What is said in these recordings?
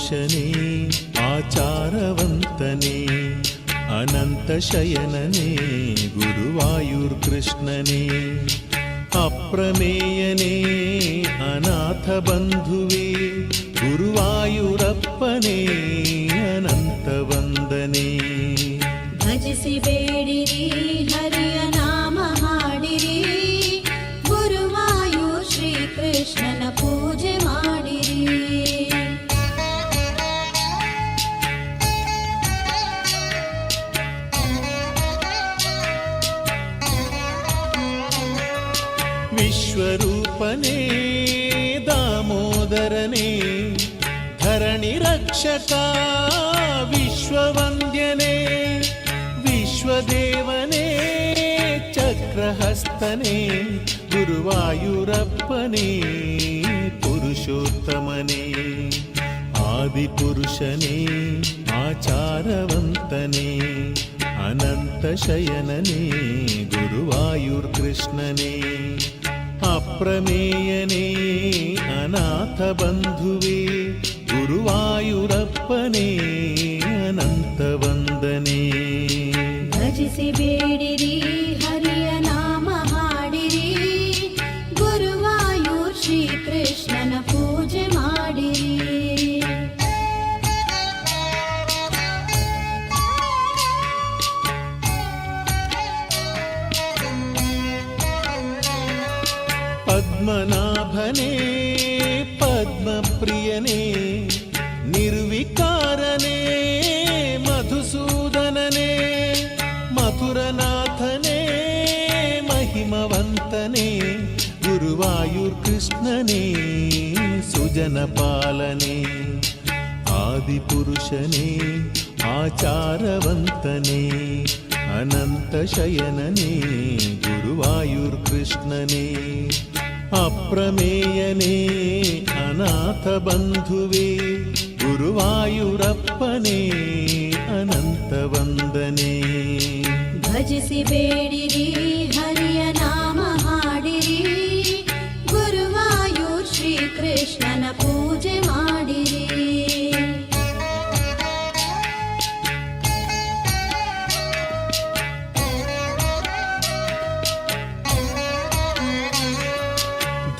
ಆದಿಪುರುಷನೇ ಆಚಾರವಂತನೇ ಅನಂತ ಶಯನನೇ ಗುರುವಾಯೂರ್ಕೃಷ್ಣನೇ ಅಪ್ರಮೇಯನೇ ಅನಾಥ ಬಂಧುವೇ ಗುರುವಾಯೂರಪ್ಪನೇ ಅನಂತ ವಂದನೆ. ಭಜಿಸಿ ಬೇಡಿರಿ ಹರಿಯ ನಾಮ ಹಾಡಿರಿ, ಗುರುವಾಯೂರ್ ಶ್ರೀ ಕೃಷ್ಣನ ಪೂಜೆ ಮಾಡಿರಿ. ವಿಶ್ವರೂಪನೇ ದಾಮೋದರನೇ ಧರಣಿ ರಕ್ಷಕ ವಿಶ್ವವಂದ್ಯನೇ ವಿಶ್ವದೇವನೇ ಚಕ್ರಹಸ್ತನೇ ಗುರುವಾಯೂರಪ್ಪನೇ ಪುರುಷೋತ್ತಮನೇ ಆದಿಪುರುಷನೇ ಆಚಾರವಂತನೇ ಅನಂತ ಶಯನನೇ ಗುರುವಾಯೂರ್ಕೃಷ್ಣನೇ ಅಪ್ರಮೇಯನೇ ಅನಾಥ ಬಂಧುವೇ ಗುರುವಾಯೂರಪ್ಪನೇ ಅನಂತ ವಂದನೆ. ಭಜಿಸಿ ಬೇಡಿರಿ ಹರಿಯ ನಾಮ ಹಾಡಿರಿ, ಗುರುವಾಯೂರ್ ಶ್ರೀ ಕೃಷ್ಣನ ಪೂಜೆ ಮಾಡಿರಿ. ಪದ್ಮನಾಭನೇ ಪದ್ಮಪ್ರಿಯನೇ ನಿರ್ವಿಕಾರನೇ ಮಧುಸೂದನನೇ ಮಥುರನಾಥನೇ ಮಹಿಮವಂತನೇ ಗುರುವಾಯೂರ್ಕೃಷ್ಣನೇ ಸುಜನಪಾಲನೇ ಆದಿಪುರುಷನೇ ಆಚಾರವಂತನೇ ಅನಂತ ಶಯನನೇ ಗುರುವಾಯೂರ್ಕೃಷ್ಣನೇ ಅಪ್ರಮೇಯನೇ ಅನಾಥ ಬಂಧುವೇ ಗುರುವಾಯೂರಪ್ಪನೇ ಅನಂತ ವಂದನೆ. ಭಜಿಸಿ ಬೇಡಿರಿ ಹರಿಯ ನಾಮ ಹಾಡಿರಿ, ಗುರುವಾಯೂರ್ ಶ್ರೀ ಕೃಷ್ಣನ ಪೂಜೆ ಮಾಡಿರಿ.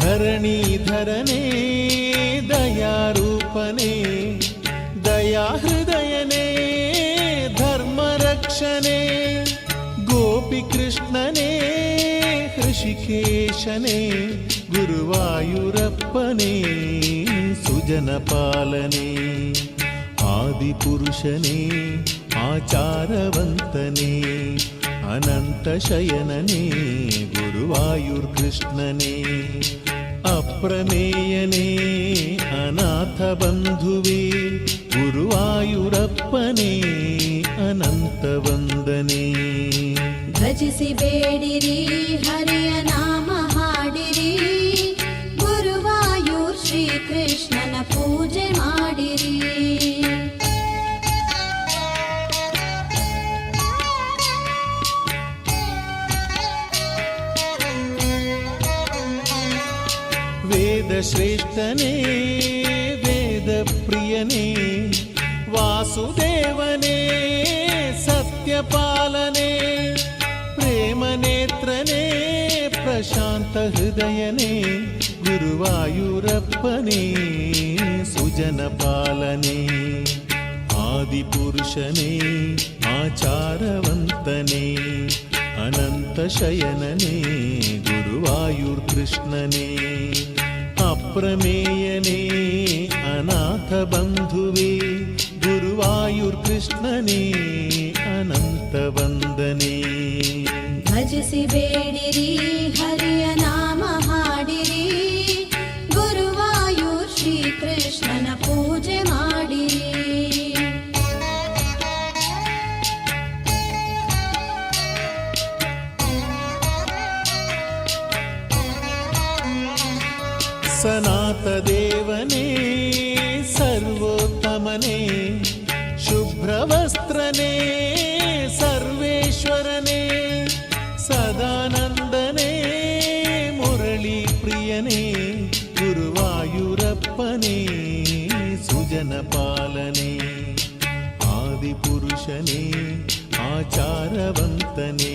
ಧರಣೀಧರನೇ ದಯಾರೂಪನೇ ದಯಾಹೃದಯನೇ ಧರ್ಮರಕ್ಷಣೆ ಗೋಪಿಕೃಷ್ಣನೇ ಹೃಷಿಕೇಶನೇ ಗುರುವಾಯೂರಪ್ಪನೇ ಸುಜನಪಾಲನೇ ಆದಿಪುರುಷನೇ ಆಚಾರವಂತನೇ ಅನಂತ ಶಯನನೇ ಗುರುವಾಯೂರ್ಕೃಷ್ಣನೇ ಅಪ್ರಮೇಯನೇ ಅನಾಥ ಬಂಧುವೇ ಗುರುವಾಯೂರಪ್ಪನೇ ಅನಂತ ವಂದನೆ. ಭಜಿಸಿ ಬೇಡಿರಿ ಹರಿಯ ನಾಮ ಹಾಡಿರಿ, ಗುರುವಾಯೂರ್ ಶ್ರೀ ಕೃಷ್ಣನ ಪೂಜೆ ಮಾಡಿರಿ. ವೇದ ಶ್ರೇಷ್ಠನೇ ವೇದ ಪ್ರಿಯನೇ ವಾಸುದೇವನೇ ಸತ್ಯಪಾಲನೇ ಪ್ರೇಮನೇತ್ರನೇ ಪ್ರಶಾಂತ ಹೃದಯನೇ ಗುರುವಾಯೂರಪ್ಪನೇ ಸುಜನಪಾಲನೇ ಆದಿಪುರುಷನೇ ಆಚಾರವಂತನೇ ಅನಂತ ಶಯನನೇ ಗುರುವಾಯೂರ್ಕೃಷ್ಣನೇ ಅಪ್ರಮೇಯನೇ ಅನಾಥ ಬಂಧುವೇ ಗುರುವಾಯೂರ್ಕೃಷ್ಣನೇ ಅನಂತ ವಂದನೆ. ಭಜಿಸಿ ಬೇಡಿರಿ ಹರಿಯ ನಾಮ ಹಾಡಿರಿ, ಗುರುವಾಯೂರ್ ಶ್ರೀ ಕೃಷ್ಣನ ಪೂಜೆ ಮಾಡಿರಿ. ಸನಾತ ದೇವನೇ ಸರ್ವೋತ್ತಮನೇ ಶುಭ್ರವಸ್ತ್ರನೇ ಸರ್ವೇಶ್ವರನೇ ಸದಾನಂದನೇ ಮುರಳಿ ಪ್ರಿಯನೇ ಗುರುವಾಯೂರಪ್ಪನೇ ಸುಜನಪಾಲ ಆದಿಪುರುಷನೇ ಆಚಾರವಂತನೇ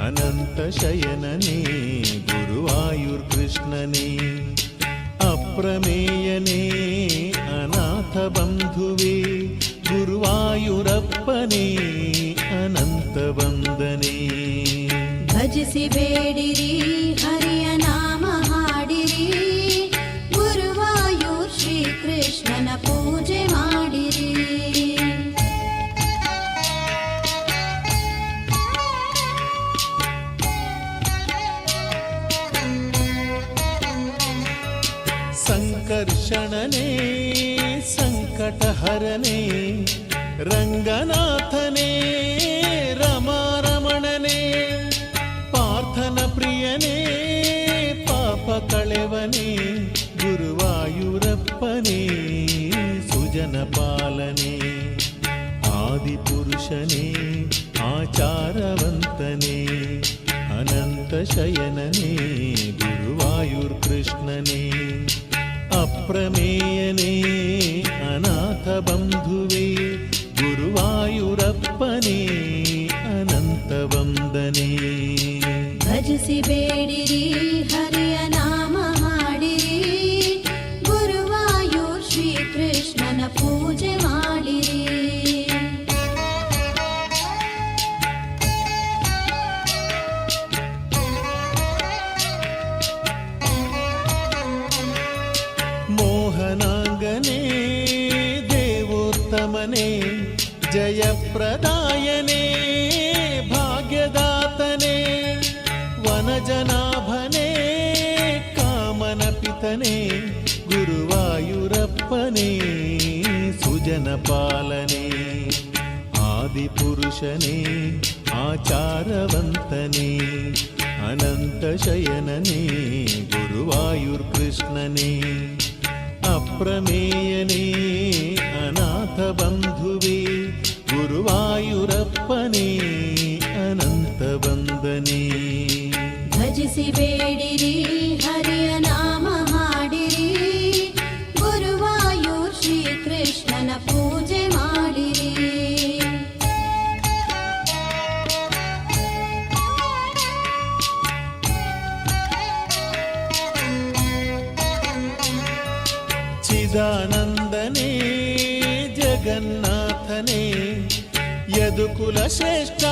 ಅನಂತ ಶಯನನೇ ಗುರುವಾಯೂರ್ಕೃಷ್ಣನೇ ಅಪ್ರಮೇಯನೇ ಅನಾಥ ಬಂಧುವೇ ಗುರುವಾಯೂರಪ್ಪನೇ ಅನಂತ ವಂದನೆ. ಭಜಿಸಿ ಬೇಡಿರಿ ಹರಿಯ ನಾಮ ಹಾಡಿರಿ, ಗುರುವಾಯೂರ್ ಶ್ರೀ ಕೃಷ್ಣನ ಪೂಜೆ ಮಾಡಿರಿ. ಸಂಕರ್ಷಣನೇ ಸಂಕಟಹರನೇ ರಂಗನಾಥನೇ ರಮಾರಮಣನೇ ಪಾರ್ಥನ ಪ್ರಿಯನೇ ಪಾಪ ಕಳೆವನೇ ಗುರುವಾಯೂರಪ್ಪನೇ ಸುಜನ ಪಾಲನೆ. ಆದಿಪುರುಷನೇ ಆಚಾರವಂತನೇ ಅನಂತ ಶಯನನೇ ಗುರುವಾಯೂರ್ಕೃಷ್ಣನೇ ಅಪ್ರಮೇಯನೇ ಅನಾಥ ಬಂಧುವೇ ಗುರುವಾಯೂರಪ್ಪನೇ ಅನಂತ ವಂದನೆ. ಭಜಿಸಿ ಬೇಡಿರಿ ಹರಿಯ ನಾಮ ಹಾಡಿರಿ, ಗುರುವಾಯೂರ್ ಶ್ರೀ ಕೃಷ್ಣನ ಪೂಜೆ ಮಾಡಿರಿ. ಮೋಹನಾಂಗನೇ ದೇವೋತ್ತಮನೇ ಜಯಪ್ರದಾಯನೇ ಭಾಗ್ಯದಾತನೇ ವನಜನಾಭನೇ ಕಾಮನ ಪಿತನೇ ಗುರುವಾಯೂರಪ್ಪನೇ ಸುಜನ ಪಾಲನೆ. ಆದಿಪುರುಷನೇ ಆಚಾರವಂತನೇ ಅನಂತ ಶಯನನೇ ಗುರುವಾಯೂರ್ಕೃಷ್ಣನೇ ಅಪ್ರಮೇಯನೇ ಅನಾಥ ಬಂಧುವೇ ಗುರುವಾಯೂರಪ್ಪನೇ ಅನಂತ ವಂದನೆ. ಭಜಿಸಿ ಬೇಡಿರಿ ಹರಿಯ ನಾಮ ಹಾಡಿರಿ, ಗುರುವಾಯೂರ್ ಶ್ರೀ ಕೃಷ್ಣನ ಪೂಜೆ ಮಾಡಿರಿ. ಚಿದಾನಂದನೇ ಜಗನ್ನಾಥನೇ ಯದುಕುಲ ಶ್ರೇಷ್ಠ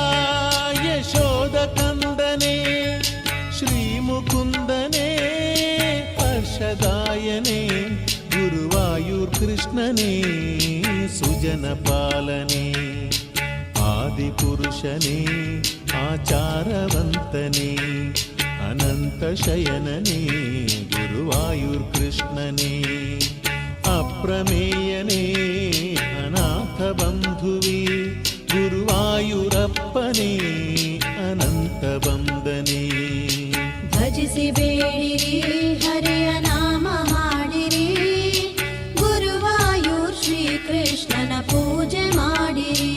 ಯಶೋದ ಕಂದನೇ ಶ್ರೀಮುಕುಂದನೇ ಹರ್ಷದಾಯನೇ ಗುರುವಾಯೂರ್ಕೃಷ್ಣನೇ ಸುಜನ ಪಾಲನೆ. ಆದಿಪುರುಷನೇ ಆಚಾರವಂತನೇ ಅನಂತ ಶಯನನೇ ಗುರುವಾಯೂರ್ಕೃಷ್ಣನೇ ಅಪ್ರಮೇಯನೇ ಅನಾಥ ಬಂಧುವೇ ಗುರುವಾಯೂರಪ್ಪನೇ ಅನಂತ ವಂದನೆ. ಭಜಿಸಿ ಬೇಡಿರಿ ಹರಿಯ ನಾಮ ಹಾಡಿರಿ, ಗುರುವಾಯೂರ್ ಶ್ರೀ ಕೃಷ್ಣನ ಪೂಜೆ ಮಾಡಿರಿ.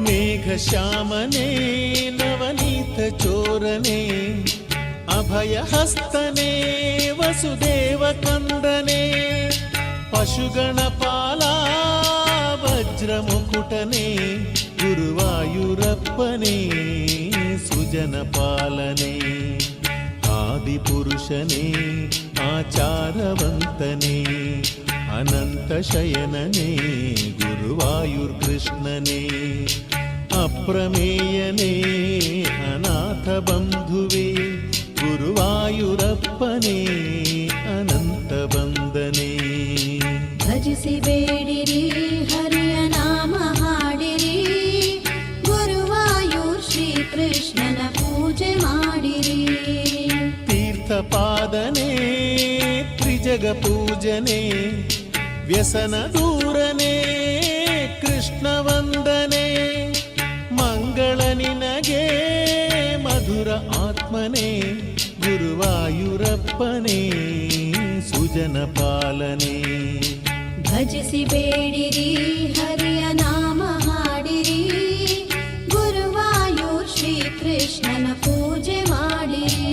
ಮೇಘಶ್ಯಾಮನೇ ನವನೀತ ಚೋರನೇ ಅಭಯ ಹಸ್ತನೇ ವಸುದೇವ ಕಂದನೇ ಪಶುಗಣ ಪಾಲ ವಜ್ರ ಮುಕುಟನೇ ಗುರುವಾಯೂರಪ್ಪನೇ ಸುಜನ ಪಾಲನೆ. ಆದಿಪುರುಷನೇ ಆಚಾರವಂತನೇ ಅನಂತ ಶಯನನೇ ಗುರುವಾಯೂರ್ಕೃಷ್ಣನೇ ಅಪ್ರಮೇಯನೇ ಅನಾಥ ಬಂಧುವೇ ಗುರುವಾಯೂರಪ್ಪನೇ ಅನಂತ ವಂದನೆ. ಭಜಿಸಿ ಬೇಡಿರಿ ಹರಿಯ ನಾಮ ಹಾಡಿರಿ, ಗುರುವಾಯೂರ್ ಶ್ರೀ ಕೃಷ್ಣನ ಪೂಜೆ ಮಾಡಿರಿ. ತೀರ್ಥಪಾದನೇ ತ್ರಿಜಗ ಪೂಜನೆ ವ್ಯಸನ ದೂರನೇ ಕೃಷ್ಣ ವಂದನೆ ಮಂಗಳ ನಿನಗೆ ಮಧುರ ಆತ್ಮನೇ ಗುರುವಾಯೂರಪ್ಪನೇ ಸುಜನ ಪಾಲನೆ. ಭಜಿಸಿ ಬೇಡಿರಿ ಹರಿಯ ನಾಮ ಹಾಡಿರಿ, ಗುರುವಾಯೂರ್ ಶ್ರೀ ಕೃಷ್ಣನ ಪೂಜೆ ಮಾಡಿರಿ.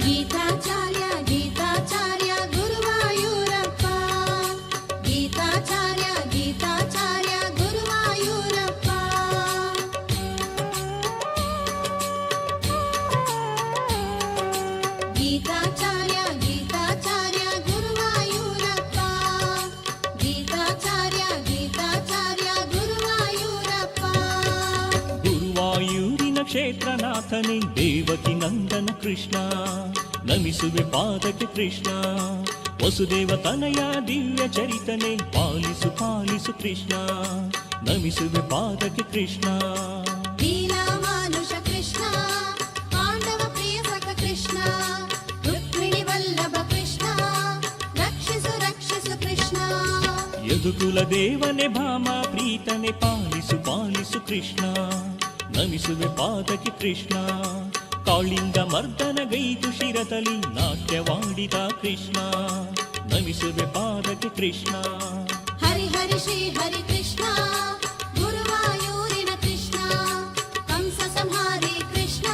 ಗೀತಾಚಾರ್ಯ ಗೀತಾಚಾರ್ಯ ಗುರುವಾಯೂರಪ್ಪ, ಗೀತಾಚಾರ್ಯ ಗೀತಾಚಾರ್ಯ ಗುರುವಾಯೂರಪ್ಪ. ಗೀತಾಚಾರ್ಯ ಗೀತಾಚಾರ್ಯ ಗುರುವಾಯೂರಪ್ಪ, ಗೀತಾಚಾರ್ಯ ಗೀತಾಚಾರ್ಯ ಗುರುವಾಯೂರಪ್ಪ. ಗುರುವಾಯೂರಿನ ಕ್ಷೇತ್ರನಾಥನೇ ದೇವಕಿ ನಂದನ ಕೃಷ್ಣ, ನಮಿಸುವೆ ಪಾದಕ್ಕೆ ಕೃಷ್ಣ. ವಸುದೇವ ತನಯ ದಿವ್ಯ ಚರಿತನೆ ಪಾಲಿಸು ಪಾಲಿಸು ಕೃಷ್ಣ, ನಮಿಸುವೆ ಪಾದಕ್ಕೆ ಕೃಷ್ಣ. ಲೀಲಾ ಮಾನುಷ ಕೃಷ್ಣ, ಪಾಂಡವ ಪ್ರಿಯ ಸಖ ಕೃಷ್ಣ, ರುಕ್ಮಿಣಿ ವಲ್ಲಭ ಕೃಷ್ಣ, ರಕ್ಷಿಸು ರಕ್ಷಿಸು ಕೃಷ್ಣ. ಯದುಕುಲ ದೇವನೇ ಭಾಮ ಪ್ರೀತನೆ ಪಾಲಿಸು ಪಾಲಿಸು ಕೃಷ್ಣ, ನಮಿಸುವೆ ಪಾದಕ್ಕೆ ಕೃಷ್ಣ. ಕಾಳಿಂಗ ಮರ್ದನ ಗೈದು ಶಿರದಲ್ಲಿ ನಾಟ್ಯವಾಡಿದ ಕೃಷ್ಣ, ನಮಿಸುವೆ ಪಾದಕ್ಕೆ ಕೃಷ್ಣ. ಹರಿ ಹರಿ ಶ್ರೀ ಹರಿ ಕೃಷ್ಣ, ಗುರುವಾಯೂರಿನ ಕೃಷ್ಣ, ಕಂಸ ಸಂಹಾರಿ ಕೃಷ್ಣ,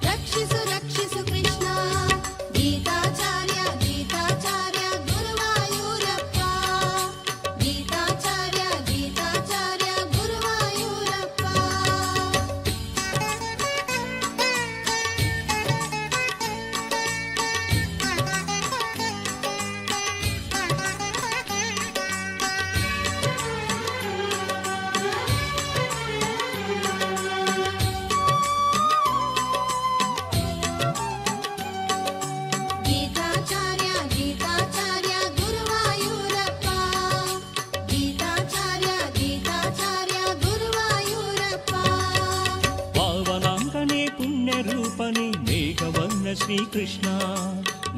ರಕ್ಷಿಸು ರಕ್ಷಿಸು ಕೃಷ್ಣ. ಗೀತಾಚಾರ್ಯ ಗೀತಾಚಾರ್ಯ ಗುರುವಾಯೂರಪ್ಪ, ಗೀತಾಚಾರ್ಯ ಗೀತಾಚಾರ್ಯ ಗುರುವಾಯೂರಪ್ಪ. ಗೀತಾಚಾರ್ಯ ಗೀತಾಚಾರ್ಯ ಗುರುವಾಯೂರಪ್ಪ, ಗೀತಾಚಾರ್ಯ ಗೀತಾಚಾರ್ಯ ಗುರುವಾಯೂರಪ್ಪ. ಪಾವನಾಂಗನೇ ಪುಣ್ಯ ರೂಪನೇ ಮೇಘವರ್ಣ ಶ್ರೀಕೃಷ್ಣ,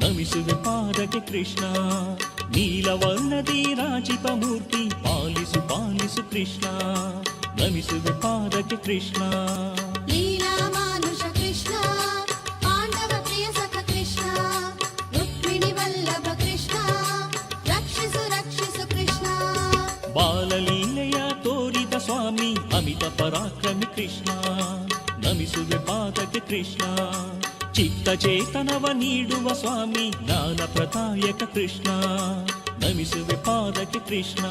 ನಮಿಸುವೆ ಪಾದಕ್ಕೆ ಕೃಷ್ಣ. ನೀಲವರ್ಣದಿ ರಾಜಿಪ ಮೂರ್ತಿ ಪಾಲಿಸು ಪಾಲಿಸು ಕೃಷ್ಣ, ನಮಿಸುವೆ ಪಾದಕ್ಕೆ ಕೃಷ್ಣ. ಲೀಲಾ ಮಾನುಷ ಕೃಷ್ಣ, ಪಾಂಡವ ಪ್ರಿಯ ಸಖ ಕೃಷ್ಣ, ರುಕ್ಮಿಣಿ ವಲ್ಲಭ ಕೃಷ್ಣ, ರಕ್ಷಿಸು ರಕ್ಷಿಸು ಕೃಷ್ಣ. ಬಾಲಲೀಲೆಯ ತೋರಿದ ಸ್ವಾಮಿ ಅಮಿತ ಪರಾಕ್ರಮಿ ಕೃಷ್ಣ, ನಮಿಸುವೆ ಪಾದಕ್ಕೆ ಕೃಷ್ಣ. ಚಿತ್ತ ಚೇತನವ ನೀಡುವ ಸ್ವಾಮಿ ಜ್ಞಾನ ಪ್ರದಾಯಕ ಕೃಷ್ಣ, ನಮಿಸುವೆ ಪಾದಕ್ಕೆ ಕೃಷ್ಣ.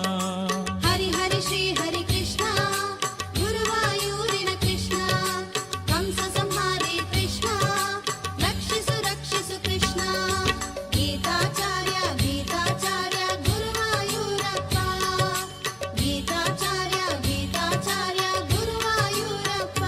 ಹರಿ ಹರಿ ಶ್ರೀ ಹರಿ ಕೃಷ್ಣ, ಗುರುವಾಯೂರಿನ ಕೃಷ್ಣ, ಕಂಸ ಸಂಹಾರಿ ಕೃಷ್ಣ, ರಕ್ಷಿಸು ರಕ್ಷಿಸು ಕೃಷ್ಣ. ಗೀತಾಚಾರ್ಯ ಗೀತಾಚಾರ್ಯ ಗುರುವಾಯೂರಪ್ಪ, ಗೀತಾಚಾರ್ಯ ಗೀತಾಚಾರ್ಯ ಗುರುವಾಯೂರಪ್ಪ.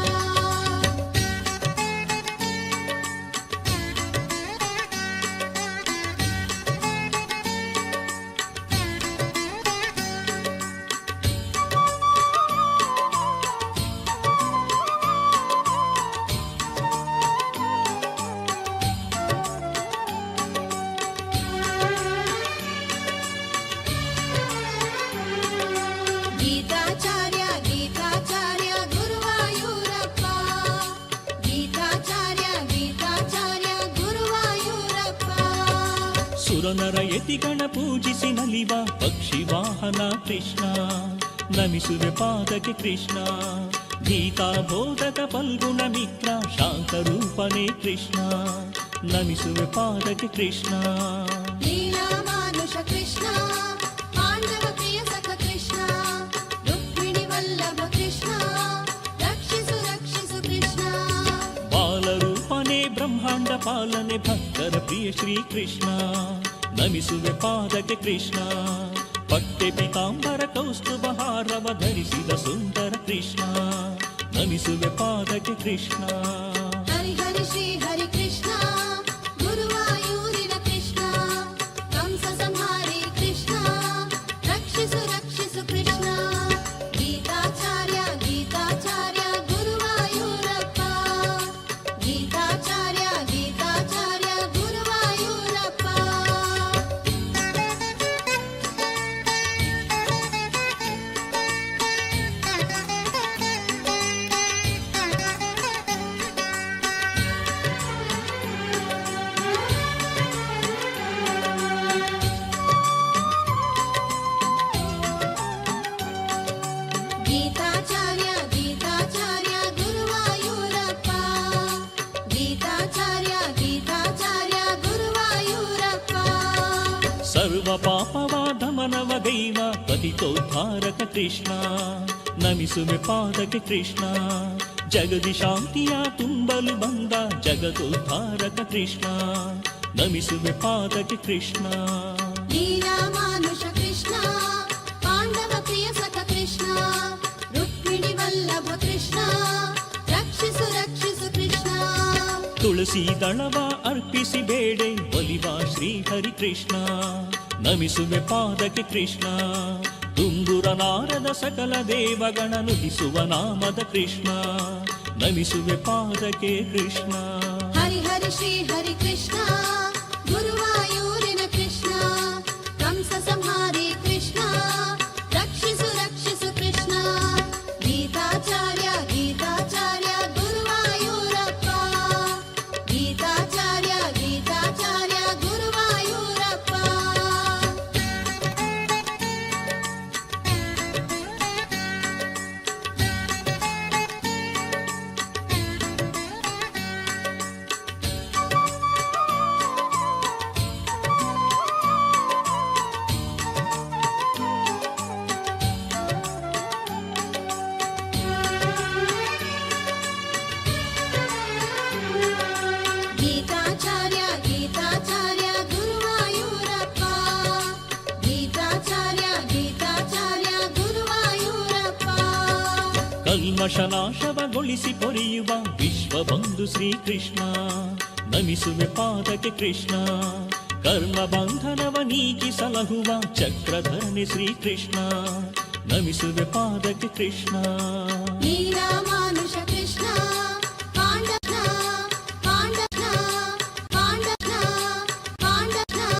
ಗೀತಾಚಾರ್ಯ ಗೀತಾಚಾರ್ಯ ಗುರುವಾಯೂರಪ್ಪ, ಗೀತಾಚಾರ್ಯ ಗೀತಾಚಾರ್ಯ ಗುರುವಾಯೂರಪ್ಪ. ಸುರನರ ಯತಿಗಣ ಪೂಜಿಸಿ ನಲಿವ ಪಕ್ಷಿ ವಾಹನ ಕೃಷ್ಣ, ನಮಿಸುವೆ ಪಾದಕ್ಕೆ ಕೃಷ್ಣ. ಗೀತಾ ಬೋಧಕ ಫಲ್ಗುಣ ಮಿತ್ರ ಶಾಂತ ರೂಪನೇ ಕೃಷ್ಣ, ನಮಿಸುವೆ ಪಾದಕ್ಕೆ ಕೃಷ್ಣ. ಲೀಲಾ ಮಾನುಷ ಕೃಷ್ಣ, ಪಾಂಡವ ಪ್ರಿಯ ಸಖ ಕೃಷ್ಣ, ರುಕ್ಮಿಣಿ ವಲ್ಲಭ ಕೃಷ್ಣ, ರಕ್ಷಿಸು ರಕ್ಷಿಸು ಕೃಷ್ಣ. ಬಾಲರೂಪನೇ ಬ್ರಹ್ಮಾಂಡ ಪಾಲನೆ ಭಕ್ತರ ಪ್ರಿಯ ಶ್ರೀಕೃಷ್ಣ, ನಮಿಸುವೆ ಪಾದಕ್ಕೆ ಕೃಷ್ಣ. ಪಟ್ಟೆ ಪೀತಾಂಬರ ಕೌಸ್ತುಭ ಹಾರವ ಧರಿಸಿದ ಸುಂದರ ಕೃಷ್ಣ, ನಮಿಸುವೆ ಪಾದಕ್ಕೆ ಕೃಷ್ಣ. ಹರಿ ಹರಿ ಶ್ರೀ ಹರಿ ಕೃಷ್ಣ, ಗುರುವಾಯೂರಿನ ಕೃಷ್ಣ, ಕಂಸ ಸಂಹಾರಿ ಕೃಷ್ಣ, ರಕ್ಷಿಸು ರಕ್ಷಿಸು ಕೃಷ್ಣ. ಗೀತಾಚಾರ್ಯ ಗೀತಾಚಾರ್ಯ ಗುರುವಾಯೂರಪ್ಪ, ಜಗತ್ತೋದ್ಧಾರಕ ಕೃಷ್ಣ ನಮಿಸುವೆ ಪಾದಕ್ಕೆ ಕೃಷ್ಣ ಜಗದಿ ಶಾಂತಿಯ ತುಂಬಲು ಬಂದ ಜಗತ್ತೋದ್ಧಾರಕ ಕೃಷ್ಣ ನಮಿಸುವೆ ಪಾದಕ್ಕೆ ಕೃಷ್ಣ ಲೀಲಾ ಮಾನುಷ ಕೃಷ್ಣ ಪಾಂಡವ ಪ್ರಿಯ ಸಖ ಕೃಷ್ಣ ರುಕ್ಮಿಣಿ ವಲ್ಲಭ ಕೃಷ್ಣ ರಕ್ಷಿಸು ರಕ್ಷಿಸು ಕೃಷ್ಣ ತುಳಸಿ ದಳವ ಅರ್ಪಿಸಿ ಬೇಡೆ ಒಲಿವ ಶ್ರೀ ಹರಿ ಕೃಷ್ಣ ನಮಿಸುವೆ ಪಾದಕ್ಕೆ ಕೃಷ್ಣ ತುಂಬುರ ನಾರದ ಸಕಲ ದೇವಗಣ ನುಡಿಸುವ ನಾಮದ ಕೃಷ್ಣ ನಮಿಸುವೆ ಪಾದಕ್ಕೆ ಕೃಷ್ಣ ಹರಿ ಹರಿ ಶ್ರೀ ಹರಿ ಕೃಷ್ಣ ಗುರುವಾಯೂರಿನ ಕೃಷ್ಣ ಕಂಸ ಸಂಹಾರಿ ಕೃಷ್ಣ ರಕ್ಷಿಸು ರಕ್ಷಿಸು ಕೃಷ್ಣ ಗೀತಾಚಾರ್ಯ ಗೀತಾಚಾರ್ಯ ಗುರುವಾಯೂರಪ್ಪ ಗೀತಾಚಾರ್ಯ ಗೀತಾಚಾರ್ಯ ಗುರುವಾಯೂರಪ್ಪ ಗೀತಾಚಾರ್ಯ ಗೀತಾಚಾರ್ಯ ಗುರುವಾಯೂರಪ್ಪ ಗೀತಾಚಾರ್ಯ ಗೀತಾಚಾರ್ಯ ಗುರುವಾಯೂರಪ್ಪ ಕಲ್ಮಶನಾಶವಗೊಳಿಸಿ ಪೊರೆಯುವ ವಿಶ್ವಬಂಧು ಶ್ರೀಕೃಷ್ಣ ನಮಿಸುವೆ ಪಾದಕ್ಕೆ ಕೃಷ್ಣ ಕರ್ಮ ಬಂಧನವ ನೀಗಿ ಸಲಹುವ ಚಕ್ರಧರನೆ ಶ್ರೀಕೃಷ್ಣ ನಮಿಸುವೆ ಪಾದಕ್ಕೆ ಕೃಷ್ಣ